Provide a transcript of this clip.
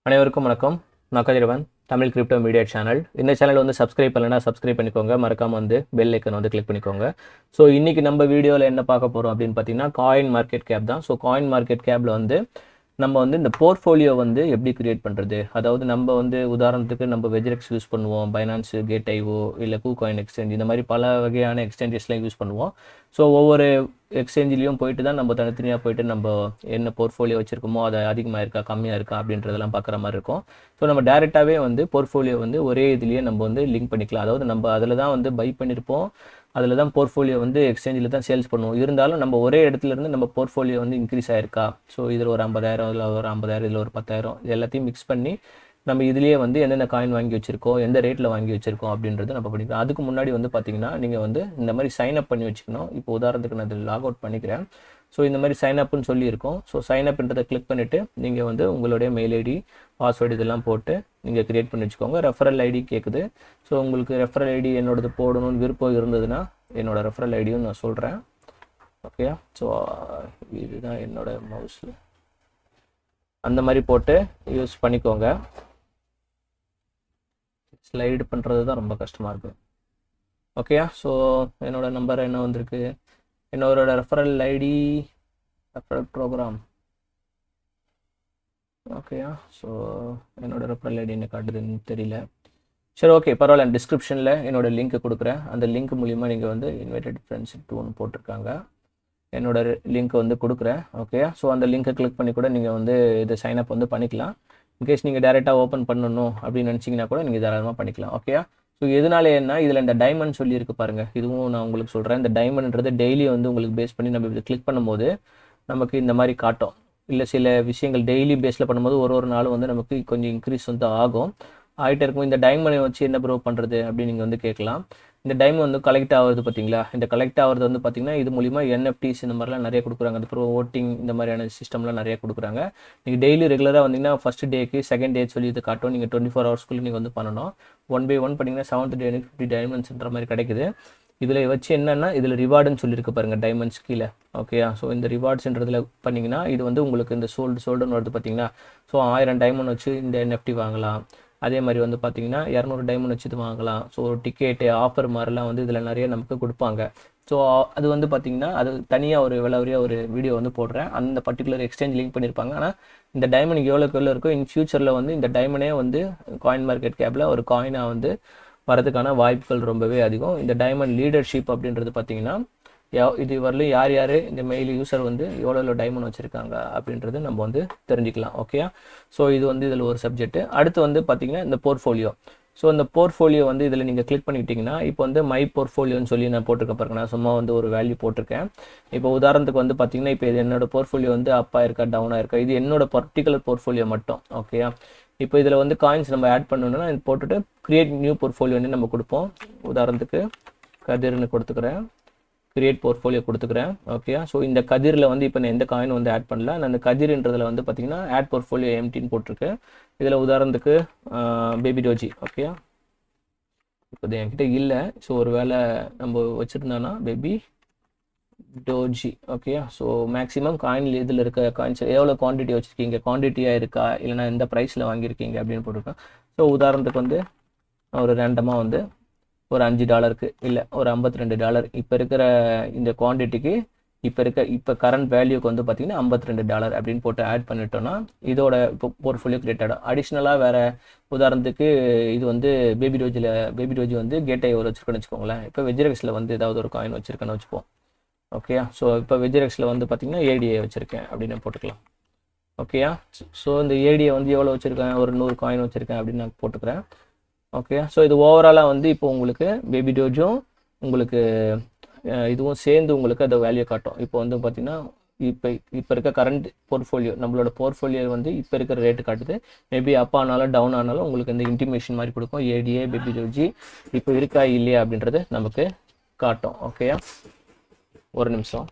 அனைவருக்கும் வணக்கம். நான் கதிரவன், தமிழ் கிரிப்டோ மீடியா சேனல். இந்த சேனல் வந்து சப்ஸ்கிரைப் பண்ணலைன்னா சப்ஸ்கிரைப் பண்ணிக்கோங்க. மறக்காம வந்து பெல் ஐக்கன் வந்து கிளிக் பண்ணிக்கோங்க. ஸோ இன்னைக்கு நம்ம வீடியோவில் என்ன பார்க்க போகிறோம் அப்படின்னு பார்த்தீங்கன்னா காயின் மார்க்கெட் கேப் தான். ஸோ காயின் மார்க்கெட் கேப்பில் வந்து நம்ம வந்து இந்த போர்ட்ஃபோலியோ வந்து எப்படி கிரியேட் பண்ணுறது, அதாவது நம்ம வந்து உதாரணத்துக்கு நம்ம வெஜிரெக்ஸ் யூஸ் பண்ணுவோம், பைனான்ஸு, கேட் ஐஓ இல்லை காயின் எக்ஸ்சேஞ்ச், இந்த மாதிரி பல வகையான எக்ஸ்சேஞ்சஸ்லாம் யூஸ் பண்ணுவோம். ஸோ ஒவ்வொரு எக்ஸ்சேஞ்சிலையும் போயிட்டு தான் நம்ம தனித்தனியாக போயிட்டு நம்ம என்ன போர்ட்ஃபோலியோ வச்சுருக்கோமோ அது அதிகமாக இருக்கா கம்மியாக இருக்கா அப்படின்றதெல்லாம் பார்க்குற மாதிரி இருக்கும். ஸோ நம்ம டேரெக்டாகவே வந்து போர்ட்ஃபோலியோ வந்து ஒரே இதுலேயே நம்ம வந்து லிங்க் பண்ணிக்கலாம். அதாவது நம்ம அதில் தான் வந்து பை பண்ணியிருப்போம், அதில் தான் போர்ட்ஃபோலியோ வந்து எக்ஸ்சேஞ்சில் தான் சேல்ஸ் பண்ணுவோம். இருந்தாலும் நம்ம ஒரே இடத்துல இருந்து நம்ம போர்ட்ஃபோலியோ வந்து இன்க்ரீஸ் ஆயிருக்கா, ஸோ இதில் ஒரு 50,000, இதில் ஒரு 50,000, இதில் ஒரு 10,000, இது எல்லாத்தையும் மிக்ஸ் பண்ணி நம்ம இதுலேயே வந்து எந்தெந்த காயின் வாங்கி வச்சிருக்கோம், எந்த ரேட்டில் வாங்கி வச்சிருக்கோம் அப்படின்றது நம்ம பண்ணிக்கலாம். அதுக்கு முன்னாடி வந்து பார்த்தீங்கன்னா நீங்கள் வந்து இந்த மாதிரி சைன் அப் பண்ணி வச்சுக்கணும். இப்போ உதாரணத்துக்கு நான் இதில் லாக் அவுட் பண்ணிக்கிறேன். ஸோ இந்த மாதிரி சைன் அப்னு சொல்லியிருக்கோம். ஸோ சைன் அப்ன்றதை கிளிக் பண்ணிவிட்டு நீங்கள் வந்து உங்களுடைய மெயில் ஐடி, பாஸ்வேர்டு இதெல்லாம் போட்டு நீங்கள் க்ரியேட் பண்ணி வச்சுக்கோங்க. ரெஃபரல் ஐடி கேட்குது. ஸோ உங்களுக்கு ரெஃபரல் ஐடி என்னோடது போடணும்னு விருப்பம் இருந்ததுன்னா என்னோடய ரெஃபரல் ஐடியும் நான் சொல்கிறேன். ஓகே, ஸோ இதுதான் என்னோடய மவுஸு. அந்த மாதிரி போட்டு யூஸ் பண்ணிக்கோங்க. ஸ்லைடு பண்ணுறது தான் ரொம்ப கஷ்டமாக இருக்குது. ஓகேயா, ஸோ என்னோடய நம்பர் என்ன வந்திருக்கு, என்னோட ரெஃபரல் ஐடி, ரெஃபரல் ப்ரோக்ராம். ஓகேயா, ஸோ என்னோட ரெஃபரல் ஐடி என்ன காட்டுதுன்னு தெரியல. சரி, ஓகே, பரவாயில்ல. டிஸ்கிரிப்ஷனில் என்னோடய லிங்க் கொடுக்குறேன். அந்த லிங்க் மூலிமா நீங்கள் வந்து இன்வைட்டட் ஃப்ரெண்ட்ஸ் டூன்னு போட்டிருக்காங்க, என்னோட லிங்க் வந்து கொடுக்குறேன். ஓகே, ஸோ அந்த லிங்க்கை கிளிக் பண்ணி கூட நீங்கள் வந்து இதை சைன்அப் வந்து பண்ணிக்கலாம். இன்கேஸ் நீங்கள் டேரெக்டாக ஓப்பன் பண்ணணும் அப்படின்னு நினச்சிங்கன்னா கூட நீங்கள் தாராளமாக பண்ணிக்கலாம். ஓகே, ஸோ எதனால என்ன, இதில் இந்த டைமண்ட் சொல்லியிருக்கு பாருங்கள், இதுவும் நான் உங்களுக்கு சொல்கிறேன். இந்த டைமண்ட்ன்றது டெய்லி வந்து உங்களுக்கு பேஸ் பண்ணி நம்ம இதை கிளிக் பண்ணும்போது நமக்கு இந்த மாதிரி காட்டும். இல்லை சில விஷயங்கள் டெய்லி பேஸில் பண்ணும்போது ஒரு நாளும் வந்து நமக்கு கொஞ்சம் இன்க்ரீஸ் வந்து ஆகிட்டே இருக்கும். இந்த டைமண்டை வச்சு என்ன ப்ரோ பண்ணுறது அப்படின்னு நீங்கள் வந்து கேட்கலாம். இந்த டைமண்ட் வந்து கலெக்ட் ஆகுது பார்த்தீங்களா, இந்த கலெக்ட் ஆகிறது வந்து பார்த்தீங்கன்னா இது மூலிமா NFTs இந்த மாதிரிலாம் நிறைய கொடுக்குறாங்க. அதுக்கப்புறம் ஓட்டிங் இந்த மாதிரியான சிஸ்டம்லாம் நிறைய கொடுக்குறாங்க. நீங்கள் டெய்லி ரெகுலராக வந்தீங்கன்னா ஃபஸ்ட் டேக்கு செகண்ட் டே சொல்லி இது காட்டும். நீங்கள் 24 ஹவர்ஸ்க்குள்ளே நீங்கள் வந்து பண்ணணும். 1 by 1 பண்ணிங்கன்னா 7th day 50 டைமண்ட்ஸ்ன்ற மாதிரி கிடைக்குது. இதில் வச்சு என்னென்னா இதில் ரிவார்டுன்னு சொல்லியிருக்கு பாருங்கள், டைமண்ட்ஸ் கீழே. ஓகேயா, ஸோ இந்த ரிவார்ட்ஸ்ன்றதில் பண்ணிங்கன்னா இது வந்து உங்களுக்கு இந்த சோல்டுன்னு வருது பார்த்தீங்கன்னா, ஸோ 1000 டைமண்ட் வச்சு இந்த NFT வாங்கலாம். அதே மாதிரி வந்து பார்த்தீங்கன்னா 200 டைமண்ட் வச்சு இது வாங்கலாம். ஸோ டிக்கெட்டு ஆஃபர் மாதிரிலாம் வந்து இதில் நிறைய நமக்கு கொடுப்பாங்க. ஸோ அது வந்து பார்த்தீங்கன்னா அது தனியாக ஒரு விலைவரியாக ஒரு வீடியோ வந்து போடுறேன். அந்த பர்டிகுலர் எக்ஸ்சேஞ்ச் லிங்க் பண்ணியிருப்பாங்க. ஆனால் இந்த டைமண்ட் எவ்வளோ இருக்கோ இன் ஃபியூச்சரில் வந்து இந்த டைமண்டே வந்து காயின் மார்க்கெட் கேப்பில் ஒரு காயினாக வந்து வரதுக்கான வாய்ப்புகள் ரொம்பவே அதிகம். இந்த டைமண்ட் லீடர்ஷிப் அப்படின்றது பார்த்தீங்கன்னா இது வரலும் யார் யார் இந்த மெயில் யூசர் வந்து எவ்வளோ டைமண்ட் வச்சுருக்காங்க அப்படின்றது நம்ம வந்து தெரிஞ்சுக்கலாம். ஓகே, ஸோ இது வந்து இதில் ஒரு சப்ஜெக்ட். அடுத்து வந்து பார்த்தீங்கன்னா இந்த போர்ட்ஃபோலியோ. ஸோ இந்த போர்ட்ஃபோலியோ வந்து இதில் நீங்கள் கிளிக் பண்ணிக்கிட்டிங்கன்னா இப்போ வந்து மை போர்ட்ஃபோலியோன்னு சொல்லி நான் போட்டிருக்கேன் பாருங்க. நான் சும்மா வந்து ஒரு வேல்யூ போட்டிருக்கேன். இப்போ உதாரணத்துக்கு வந்து பார்த்தீங்கன்னா இப்போ இது என்னோட போர்ட்ஃபோலியோ வந்து அப்பாக இருக்கா டவுனாக இருக்கா, இது என்னோட பர்டிகுலர் போர்ட்ஃபோலியோ மட்டும். ஓகேயா, இப்போ இதில் வந்து காயின்ஸ் நம்ம ஆட் பண்ணணும்னா இது போட்டுட்டு கிரியேட் நியூ போர்ட்ஃபோலியோன்னு நம்ம கொடுப்போம். உதாரணத்துக்கு கதிர்னு கொடுத்துக்கிறேன், கிரியேட் போர்ட்ஃபோலியோ கொடுத்துக்கிறேன். ஓகே, ஸோ இந்த கதிரில் வந்து இப்போ நான் எந்த காயின் வந்து ஆட் பண்ணல. நான் அந்த கதிர்ன்றதில் வந்து பார்த்தீங்கன்னா ஆட் போர்ட்ஃபோலியோ எம்டின்னு போட்டிருக்கேன். இதில் உதாரணத்துக்கு பேபி டோஜி. ஓகே, இப்போ இது என்கிட்ட இல்லை. ஸோ ஒரு வேளை நம்ம வச்சுருந்தோன்னா baby doge. Okay, so maximum coin இதில் இருக்க காயின்ஸ் எவ்வளோ குவான்டிட்டி வச்சுருக்கீங்க, குவான்டிட்டியாக இருக்கா இல்லைனா எந்த ப்ரைஸில் வாங்கியிருக்கீங்க அப்படின்னு போட்டிருக்கேன். ஸோ உதாரணத்துக்கு வந்து ஒரு ரேண்டமாக வந்து ஒரு $5 இல்லை ஒரு $52 இப்போ இருக்கிற இந்த குவான்டிட்டிக்கு இப்போ கரண்ட் வேல்யூக்கு வந்து பார்த்தீங்கன்னா $52 அப்படின்னு போட்டு ஆட் பண்ணிட்டோன்னா இதோட இப்போ போர்ட்ஃபோலியோ கிரியேட் ஆகிடும். அடிஷ்னலாக வேறு உதாரணத்துக்கு இது வந்து பேபி டோஜி வந்து கேட் ஐ ஒரு வச்சுருக்கேன்னு வச்சுக்கோங்களேன். இப்போ வெஜிரெக்ஸில் வந்து ஏதாவது ஒரு காயின் வச்சுருக்கேன்னு வச்சுப்போம். ஓகேயா, ஸோ இப்போ வெஜிரெக்ஸில் வந்து பார்த்தீங்கன்னா ADA வச்சுருக்கேன் அப்படின்னு போட்டுக்கலாம். ஓகேயா, ஸோ இந்த ADA வந்து எவ்வளோ வச்சுருக்கேன், ஒரு 100 காயின் வச்சுருக்கேன் அப்படின்னு நான் போட்டுக்கிறேன். ஓகே, ஸோ இது ஓவராலாக வந்து இப்போ உங்களுக்கு பேபி டோஜும் உங்களுக்கு இதுவும் சேர்ந்து உங்களுக்கு அந்த வேல்யூ காட்டும். இப்போ வந்து பார்த்தீங்கன்னா இப்போ இருக்க கரண்ட் போர்ட்ஃபோலியோ நம்மளோட போர்ட்ஃபோலியோ வந்து இப்போ இருக்கிற ரேட்டு காட்டுது. மேபி அப் ஆனாலும் டவுன் ஆனாலும் உங்களுக்கு இந்த இன்டிமேஷன் மாதிரி கொடுக்கும். ADA பேபி டோஜி இப்போ இருக்கா இல்லையா அப்படின்றது நமக்கு காட்டும். ஓகேயா, ஒரு நிமிஷம்.